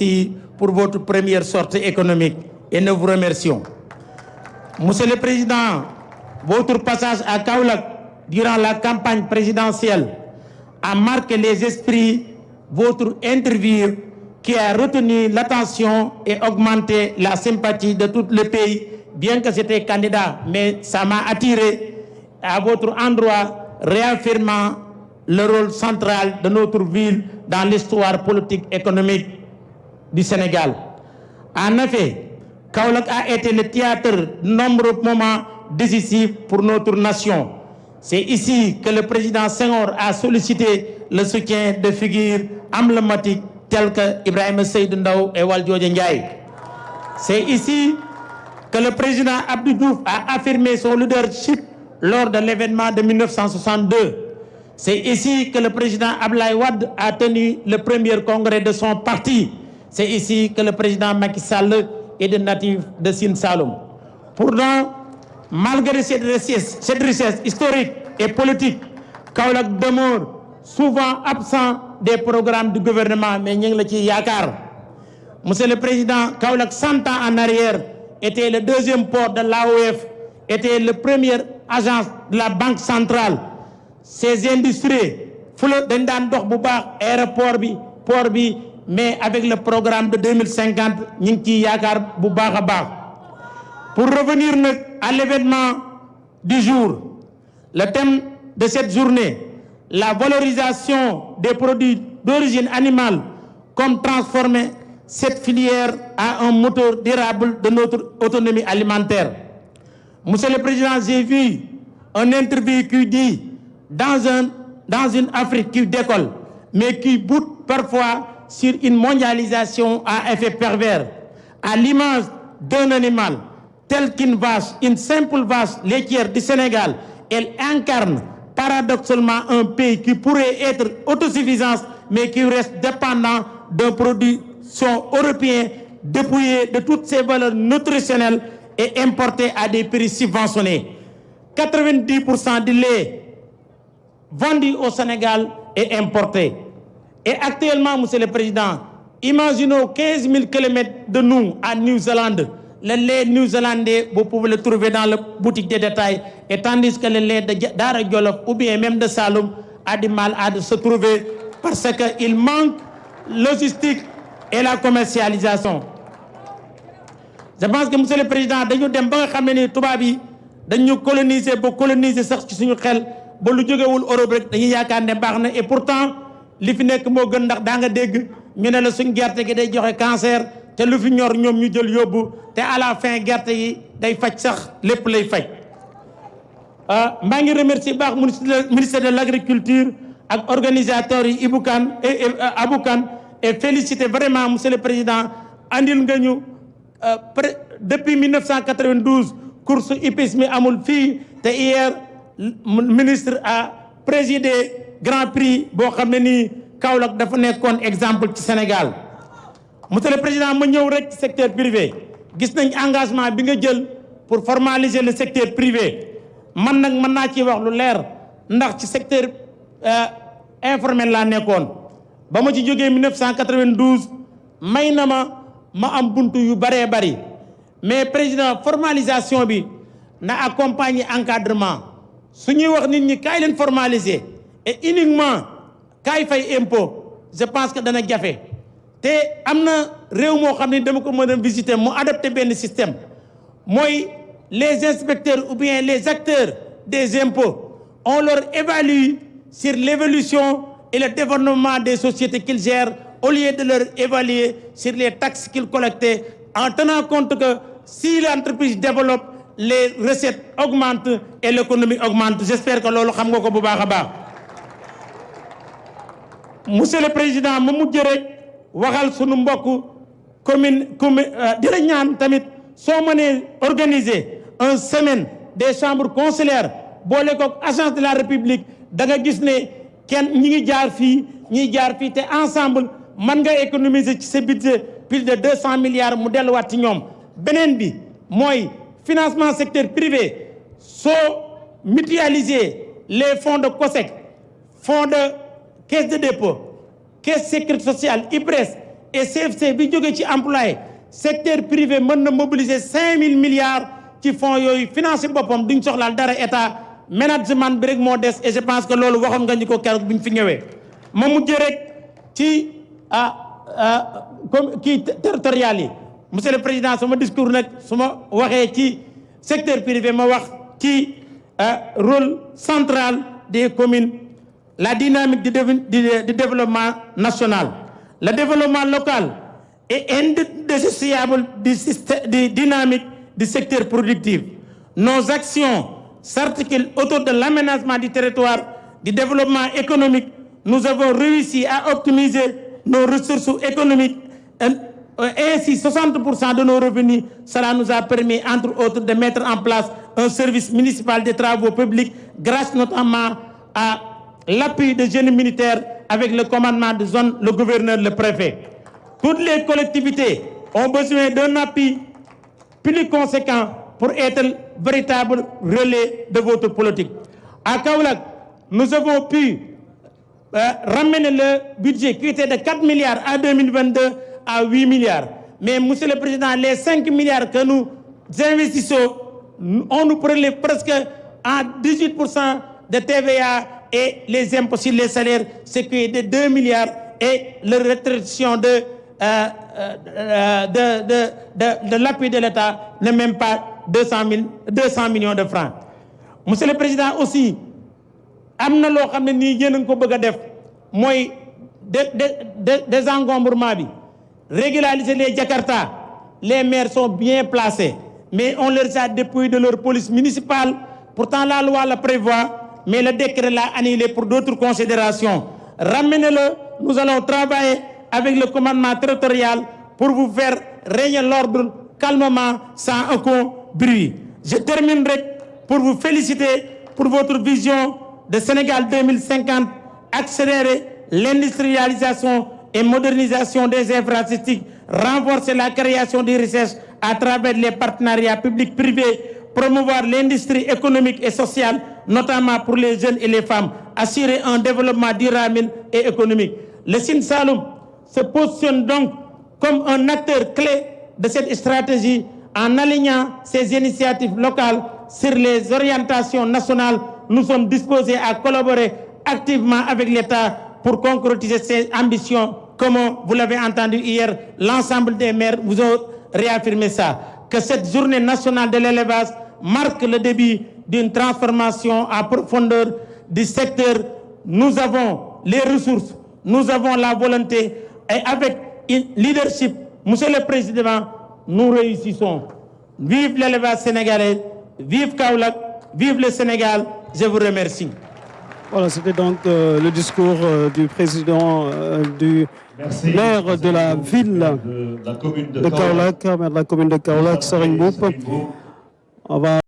ici pour votre première sortie économique et nous vous remercions. Monsieur le Président, votre passage à Kaolack durant la campagne présidentielle a marqué les esprits. Votre interview qui a retenu l'attention et augmenté la sympathie de tout le pays, bien que j'étais candidat, mais ça m'a attiré à votre endroit, réaffirmant le rôle central de notre ville dans l'histoire politique économique du Sénégal. En effet, Kaolack a été le théâtre de nombreux moments décisifs pour notre nation. C'est ici que le président Senghor a sollicité le soutien de figures emblématiques telles que Ibrahima Seydou Ndaw et Valdiodio Ndiaye. C'est ici que le président Abdou Diouf a affirmé son leadership lors de l'événement de 1962. C'est ici que le président Abdoulaye Wade a tenu le premier congrès de son parti. C'est ici que le président Macky Sall est de natif de Sine Saloum. Pourtant, malgré cette richesse historique et politique, Kaolack demeure souvent absent des programmes du gouvernement, mais ñu ngi la ci yaakaar. Monsieur le Président, Kaolack 100 ans en arrière était le deuxième port de l'AOF, était le premier agence de la Banque centrale. Ces industries dañ daan dox bu baax aéroport bi port bi, mais avec le programme de 2050 ñu ngi ciy yaakaar bu baax a baax. Pour revenir à l'événement du jour, le thème de cette journée, la valorisation des produits d'origine animale, comme transformer cette filière à un moteur durable de notre autonomie alimentaire. Monsieur le Président, j'ai vu un interview qui dit dans une Afrique qui décolle, mais qui bute parfois sur une mondialisation à effet pervers, à l'image d'un animal tel qu'une vache, une simple vache laitière du Sénégal. Elle incarne paradoxalement un pays qui pourrait être autosuffisant, mais qui reste dépendant d'un production européen dépouillé de toutes ses valeurs nutritionnelles et importé à des prix subventionnés. 90% du lait vendu au Sénégal est importé. Et actuellement, Monsieur le Président, imaginons 15 000 km de nous à New-Zélande. Le lait néo-zélandais, vous pouvez le trouver dans les boutiques de détail, et tandis que le lait de Dara Djolof ou bien même de Saloum a du mal à se trouver parce qu'il manque logistique et la commercialisation. Je pense que Monsieur le Président, dañu dem ba nga xam ne ni tubaab yi dañu coloniser sax ci suñu xel ba lu jógewul Europe rek dañuy yaakaar ne baax na, et pourtant li fi nekk moo gën, ndax daa nga dégg ñu ne la suñ gerte gi day joxe cancer te lu fi ñor ñoom ñu jël yóbbu te à la fin gerte yi day faj sax lépp lay faj. maa ngi remercier baax ministère de l'agriculture ak organisateurs yi Aboukan et féliciter vraiment Monsieur le Président, andil nga ñu depuis 1992 course hippique mi amul fii te hier ministre a présidé Grand Prix boo xam ne nii Kaolack dafa nekkoon exemple ci Sénégal. Monsieur le Président, ma ñëw rek secteur privé gis nañ engagement bi nga jël pour formaliser le secteur privé. Man nag mën naa ci wax lu leer ndax ci secteur informel laa nekkoon ba ma ci jógee 1992 may na ma am buntu yu bëree bëri, mais président formalisation bi na accompagner encadrement. su ñuy wax nit ñi kaay leen formaliser et uniquement kaay fay impôt, je pense que dana jafe. te am na réew moo xam ne dama ko mën a visiter mu adopté benn système mooy les inspecteurs ou bien les acteurs des impôts, on leur évalue sur l'évolution et le développement des sociétés qu'ils gèrent au lieu de leur évaluer sur les taxes qu'ils collectaient, en tenant compte que si l'entreprise développe, les recettes augmentent et l'économie augmente. J'espère que loolu xam nga ko bu baax a baax. Monsieur le Président, ma mujj rek waxal sunu mbokk commune di la ñaan tamit soo mënee organiser un semaine des chambres consulaires boole ko agence de la République, da nga gis ne kenn ñi ngi jaar fii ñiy jaar fii te ensemble mën nga économiser ci sa budget plus de 200 milliards mu delluwaat ci ñoom. Beneen bi mooy financement secteur privé, soo mutualiser les fonds de COSEC, fonds de caisse de dépôt, caisse sécurité sociale, IPRES et CFC bi jóge ci employé secteur privé mën na mobiliser 5000 milliards ci fonds yooyu financer boppam duñ soxlaal dara état management bi rek moo des et je pense que loolu waxoon nga ñu ko keroog bi ñu fi ñëwee ma mujjee rek ci comme kii territorial yi monsieur le président sama discours nag su ma waxee ci secteur privé ma wax ci rôle central des communes, la dynamique du développement national. Le développement local est indissociable du dynamique du secteur productif. Nos actions s'articulent autour de l'aménagement du territoire, du développement économique. Nous avons réussi à optimiser nos ressources économiques. Ainsi, 60% de nos revenus, cela nous a permis, entre autres, de mettre en place un service municipal des travaux publics, grâce notamment à l'appui de jeunes militaires avec le commandement de zone, le gouverneur, le préfet. Toutes les collectivités ont besoin d'un appui plus conséquent pour être véritable relais de votre politique. À Kaolack, nous avons pu ramener le budget qui était de 4 milliards en 2022 à 8 milliards. Mais, Monsieur le Président, les 5 milliards que nous investissons, on nous prélève presque à 18% de TVA et les impôts sur les salaires, ce qui est de 2 milliards et la rétribution de l'appui de l'État n'est même pas 200 millions de francs. Monsieur le Président, aussi, amna lo xamné ni yeen ko bëgg def moy désengombrement bi régulariser les Jakarta. Les maires sont bien placés, mais on leur a dépouillé de leur police municipale. Pourtant, la loi le prévoit, mais le décret l'a annulé pour d'autres considérations. Ramenez-le, nous allons travailler avec le commandement territorial pour vous faire régner l'ordre calmement, sans aucun bruit. Je terminerai pour vous féliciter pour votre vision de Sénégal 2050, accélérer l'industrialisation et modernisation des infrastructures, renforcer la création des recherches à travers les partenariats publics-privés, promouvoir l'industrie économique et sociale, notamment pour les jeunes et les femmes, assurer un développement durable et économique. Le Sine Saloum se positionne donc comme un acteur clé de cette stratégie en alignant ses initiatives locales sur les orientations nationales. Nous sommes disposés à collaborer activement avec l'État pour concrétiser ces ambitions. Comme vous l'avez entendu hier, l'ensemble des maires vous ont réaffirmé ça. Que cette journée nationale de l'élevage marque le début d'une transformation en profondeur du secteur. Nous avons les ressources, nous avons la volonté et avec un leadership, Monsieur le Président, nous réussissons. Vive l'élevage sénégalais, vive Kaolack, vive le Sénégal. Je vous remercie. Voilà, c'était donc le discours du président du maire de la ville de Kaolack, maire de la commune de Kaolack, Serigne Mboup. On va